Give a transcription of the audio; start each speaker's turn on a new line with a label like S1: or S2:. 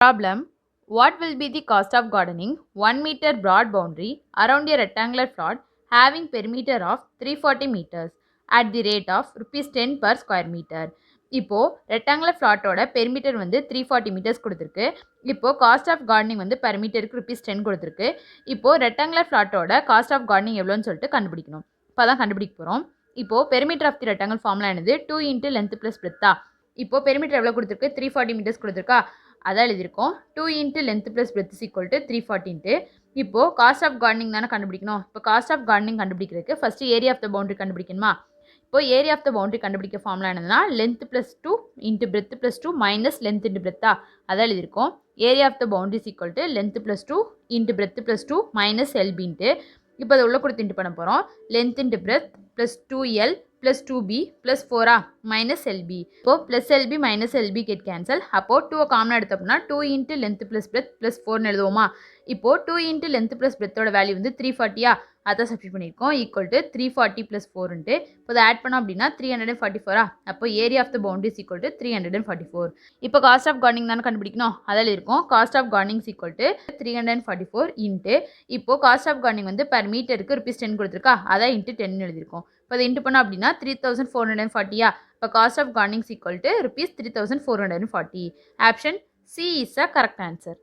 S1: Problem: what will be the cost of gardening 1 meter broad boundary around a rectangular plot having perimeter of 340 meters at the rate of rupees 10 per square meter? இப்போ rectangular ஃப்ளாட்டோட perimeter வந்து 340 metres கொடுத்துருக்கு. இப்போ cost of gardening வந்து per மீட்டருக்கு ₹10 கொடுத்துருக்கு. இப்போ rectangular ஃப்ளாட்டோட காஸ்ட் ஆஃப் கார்டனிங் எவ்வளோன்னு சொல்லிட்டு கண்டுபிடிக்கணும். இப்போ தான் கண்டுபிடிக்க போகிறோம். இப்போ perimeter of the rectangle formula என்னது 2 இன்ட்டு லென்த் ப்ளஸ் பிரெத்தா. இப்போ பெரிமீட்டர் எவ்வளோ கொடுத்துருக்கு 340 மீட்டர்ஸ் கொடுத்துருக்கா, அதான் எழுதியிருக்கோம். 2 into length plus breadth is equal to 340. இப்போது காஸ்ட் ஆஃப் கார்டனிங் தானே கண்டுபிடிக்கணும். இப்போ காஸ்ட் ஆஃப் கார்டனிங் கண்டுபிடிக்கிறதுக்கு first area of the boundary கண்டுபிடிக்கணுமா. இப்போ ஏரியா ஆஃப் த பவுண்டரி கண்டுபிடிக்க ஃபார்முலா என்னதுன்னா length plus 2 into breadth plus 2 minus length into பிரெத்தா, அதான் எழுதியிருக்கோம். Area of the boundary is equal to length plus 2 into breadth plus 2 minus l into. இப்போ அதை உள்ள கொடுத்து இன்ட்டு பண்ண போகிறோம். Length into breadth plus 2L plus 2B plus 4 minus LB. இப்போது plus LB minus LB get cancel. அப்போது 2 காமனாக எடுத்தோம்னா 2 into length plus breadth plus 4 எழுதுவோமா. இப்போது 2 இன்ட்டு லென்த் ப்ளஸ் பிரெத்தோட வேல்யூ வந்து 340 அதை சப்ஸ்டிட் பண்ணியிருக்கோம். ஈக்குவல் டு 340 ப்ளஸ் 4. இப்போ அதை ஆட் பண்ணோம் அப்படின்னா 344. அப்போ area of the boundary is equal to 344. இப்போ காஸ்ட் ஆஃப் கார்டனிங் தானே கண்டுபிடிக்கணும், அதில் இருக்கும். Cost of gardening is equal to 344 into இப்போ காஸ்ட் ஆஃப் கார்டனிங் வந்து பெர் மீட்டருக்கு ₹10 கொடுத்துருக்கா, அதான் இன்ட்டு 10 எழுதியிருக்கோம். இப்போ அதை இன்ட்டு பண்ணோம் அப்படின்னா 3440. இப்போ cost of gardening is equal to ₹3440. Option C is a correct answer.